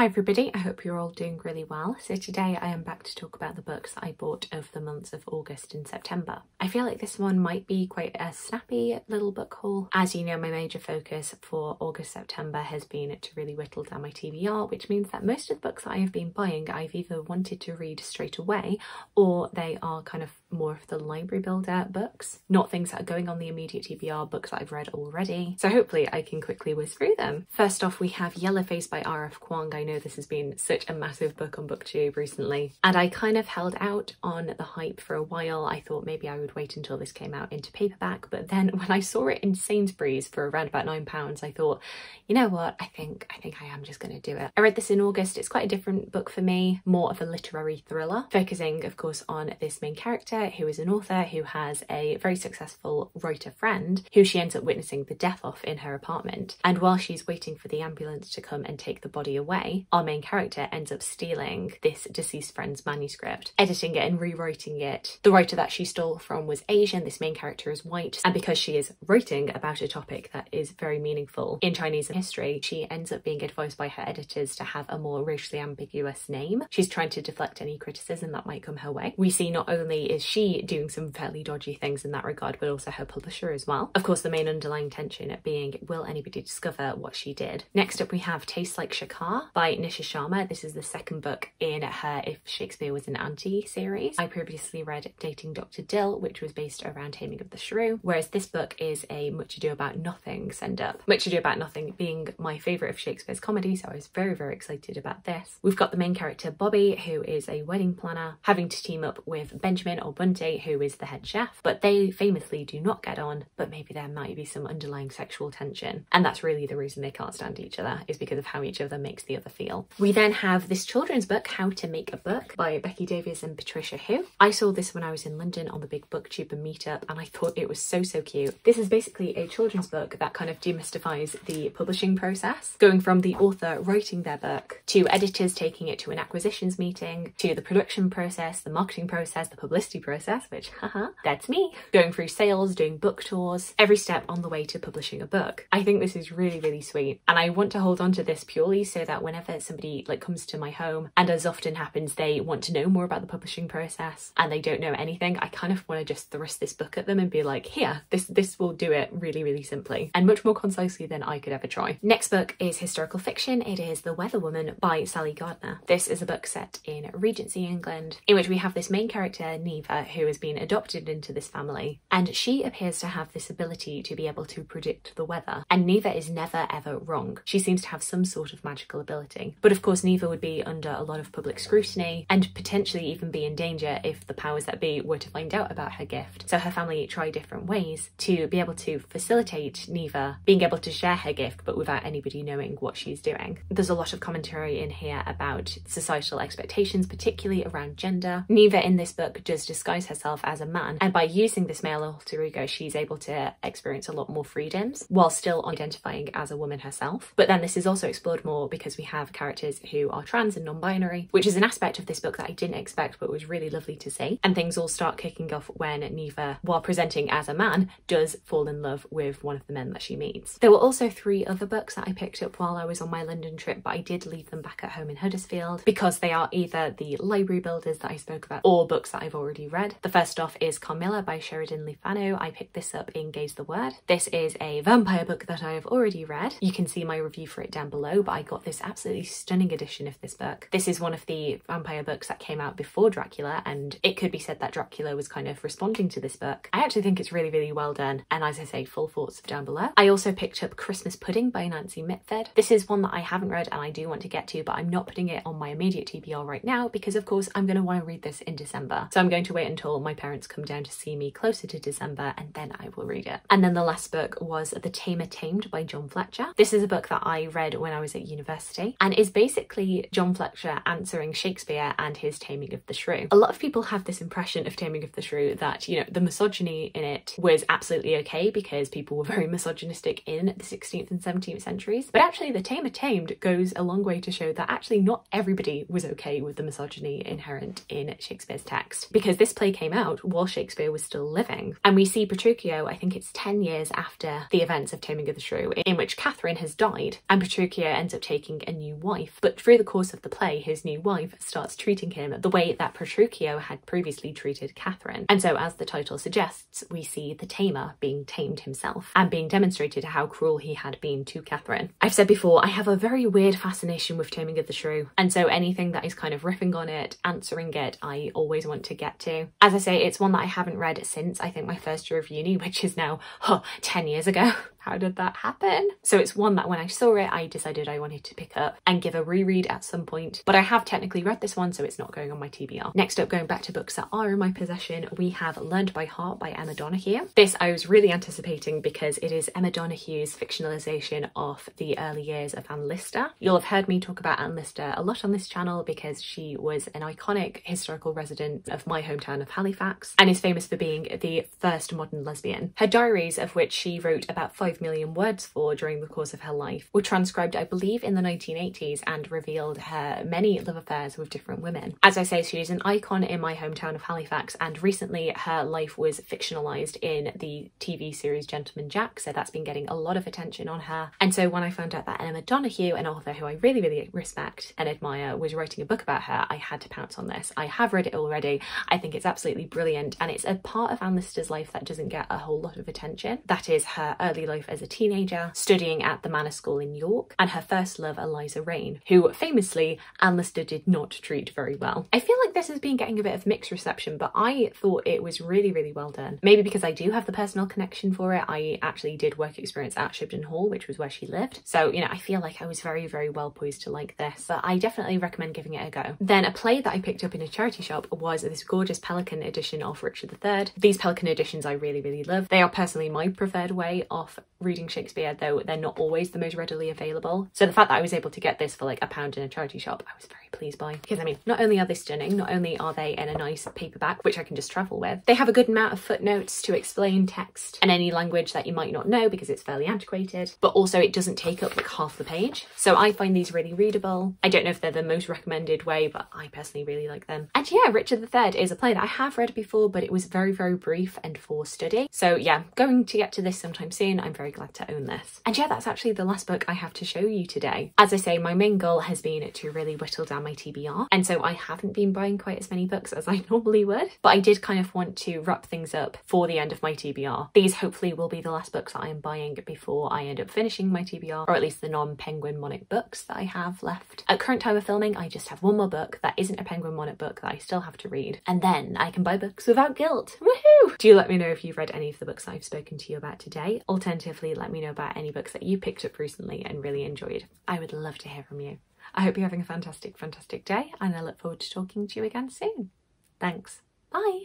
Hi everybody, I hope you're all doing really well. So today I am back to talk about the books that I bought over the months of August and September. I feel like this one might be quite a snappy little book haul. As you know, my major focus for August-September has been to really whittle down my TBR, which means that most of the books that I have been buying I've either wanted to read straight away or they are kind of more of the library builder books, not things that are going on the immediate TBR, books that I've read already. So hopefully I can quickly whiz through them. First off, we have Yellowface by R.F. Kuang. I know this has been such a massive book on BookTube recently, and I kind of held out on the hype for a while. I thought maybe I would wait until this came out into paperback, but then when I saw it in Sainsbury's for around about £9, I thought, you know what, I think I am just going to do it. I read this in August. It's quite a different book for me, more of a literary thriller, focusing of course on this main character who is an author who has a very successful writer friend who she ends up witnessing the death of in her apartment. And while she's waiting for the ambulance to come and take the body away, our main character ends up stealing this deceased friend's manuscript, editing it and rewriting it. The writer that she stole from was Asian, this main character is white, and because she is writing about a topic that is very meaningful in Chinese history, she ends up being advised by her editors to have a more racially ambiguous name. She's trying to deflect any criticism that might come her way. We see not only is she doing some fairly dodgy things in that regard, but also her publisher as well. Of course, the main underlying tension being, will anybody discover what she did? Next up we have Tastes Like Shakar by Nisha Sharma. This is the second book in her If Shakespeare Was an Auntie series. I previously read Dating Dr. Dill, which was based around Taming of the Shrew, whereas this book is a Much Ado About Nothing send-up. Much Ado About Nothing being my favourite of Shakespeare's comedy, so I was very, very excited about this. We've got the main character Bobby, who is a wedding planner, having to team up with Benjamin or Bunty, who is the head chef, but they famously do not get on, but maybe there might be some underlying sexual tension, and that's really the reason they can't stand each other, is because of how each of them makes the other feel. We then have this children's book, How to Make a Book by Becky Davies and Patricia Hu. I saw this when I was in London on the big BookTuber meetup and I thought it was so cute. This is basically a children's book that kind of demystifies the publishing process, going from the author writing their book to editors taking it to an acquisitions meeting, to the production process, the marketing process, the publicity process, which haha, that's me, going through sales, doing book tours, every step on the way to publishing a book. I think this is really, really sweet, and I want to hold on to this purely so that whenever somebody comes to my home, and as often happens they want to know more about the publishing process and they don't know anything, I kind of want to just thrust this book at them and be like, here, this will do it really, really simply and much more concisely than I could ever try. Next book is historical fiction. It is The Weather Woman by Sally Gardner. This is a book set in Regency England, in which we have this main character Neva, who has been adopted into this family, and she appears to have this ability to be able to predict the weather, and Neva is never ever wrong. She seems to have some sort of magical ability, but of course Neva would be under a lot of public scrutiny and potentially even be in danger if the powers that be were to find out about her gift. So her family try different ways to be able to facilitate Neva being able to share her gift, but without anybody knowing what she's doing. There's a lot of commentary in here about societal expectations, particularly around gender. Neva in this book does disguise herself as a man, and by using this male alter ego she's able to experience a lot more freedoms while still identifying as a woman herself. But then this is also explored more because we have characters who are trans and non-binary, which is an aspect of this book that I didn't expect but was really lovely to see. And things all start kicking off when Neva, while presenting as a man, does fall in love with one of the men that she meets. There were also 3 other books that I picked up while I was on my London trip, but I did leave them back at home in Huddersfield because they are either the library builders that I spoke about or books that I've already read. The first off is Carmilla by Sheridan Le Fanu. I picked this up in Gaze the Word. This is a vampire book that I have already read. You can see my review for it down below, but I got this absolutely stunning edition of this book. This is one of the vampire books that came out before Dracula, and it could be said that Dracula was kind of responding to this book. I actually think it's really, really well done, and as I say, full thoughts down below. I also picked up Christmas Pudding by Nancy Mitford. This is one that I haven't read and I do want to get to, but I'm not putting it on my immediate TBR right now because of course I'm going to want to read this in December. So I'm going to wait until my parents come down to see me closer to December and then I will read it. And then the last book was The Tamer Tamed by John Fletcher. This is a book that I read when I was at university and is basically John Fletcher answering Shakespeare and his Taming of the Shrew. A lot of people have this impression of Taming of the Shrew that, you know, the misogyny in it was absolutely okay because people were very misogynistic in the 16th and 17th centuries, but actually The Tamer Tamed goes a long way to show that actually not everybody was okay with the misogyny inherent in Shakespeare's text, because this this play came out while Shakespeare was still living. And we see Petruchio, I think it's 10 years after the events of Taming of the Shrew, in which Catherine has died and Petruchio ends up taking a new wife. But through the course of the play, his new wife starts treating him the way that Petruchio had previously treated Catherine. And so, as the title suggests, we see the tamer being tamed himself and being demonstrated how cruel he had been to Catherine. I've said before, I have a very weird fascination with Taming of the Shrew, and so anything that is kind of riffing on it, answering it, I always want to get to. As I say, it's one that I haven't read since I think my first year of uni, which is now 10 years ago. How did that happen? So it's one that when I saw it, I decided I wanted to pick up and give a reread at some point, but I have technically read this one, so it's not going on my TBR. Next up, going back to books that are in my possession, we have Learned by Heart by Emma Donoghue. This I was really anticipating because it is Emma Donoghue's fictionalisation of the early years of Anne Lister. You'll have heard me talk about Anne Lister a lot on this channel because she was an iconic historical resident of my hometown of Halifax and is famous for being the first modern lesbian. Her diaries, of which she wrote about 5 million words for during the course of her life, were transcribed, I believe, in the 1980s and revealed her many love affairs with different women. As I say, she is an icon in my hometown of Halifax, and recently her life was fictionalised in the TV series Gentleman Jack, so that's been getting a lot of attention on her. And so when I found out that Emma Donoghue, an author who I really, really respect and admire, was writing a book about her, I had to pounce on this. I have read it already. I think it's absolutely brilliant, and it's a part of Anne Lister's life that doesn't get a whole lot of attention. That is her early life as a teenager, studying at the Manor School in York, and her first love, Eliza Raine, who famously Anne Lister did not treat very well. I feel like this has been getting a bit of mixed reception, but I thought it was really, really well done. Maybe because I do have the personal connection for it. I actually did work experience at Shibden Hall, which was where she lived. So, you know, I feel like I was very, very well poised to like this, but I definitely recommend giving it a go. Then a play that I picked up in a charity shop was this gorgeous Pelican edition of Richard III. These Pelican editions I really, really love. They are personally my preferred way of reading Shakespeare, though they're not always the most readily available. So the fact that I was able to get this for like £1 in a charity shop, I was very pleased by. Because I mean, not only are they stunning, not only are they in a nice paperback, which I can just travel with, they have a good amount of footnotes to explain text and any language that you might not know because it's fairly antiquated, but also it doesn't take up like half the page. So I find these really readable. I don't know if they're the most recommended way, but I personally really like them. And yeah, Richard III is a play that I have read before, but it was very, very brief and for study. So yeah, going to get to this sometime soon. I'm very glad to own this. And yeah, that's actually the last book I have to show you today. As I say, my main goal has been to really whittle down my TBR, and so I haven't been buying quite as many books as I normally would, but I did kind of want to wrap things up for the end of my TBR. These hopefully will be the last books that I am buying before I end up finishing my TBR, or at least the non-Penguin Monarch books that I have left. At current time of filming, I just have one more book that isn't a Penguin Monarch book that I still have to read, and then I can buy books without guilt. Woohoo! Do let me know if you've read any of the books I've spoken to you about today. Alternatively, let me know about any books that you picked up recently and really enjoyed. I would love to hear from you. I hope you're having a fantastic, fantastic day, and I look forward to talking to you again soon. Thanks. Bye.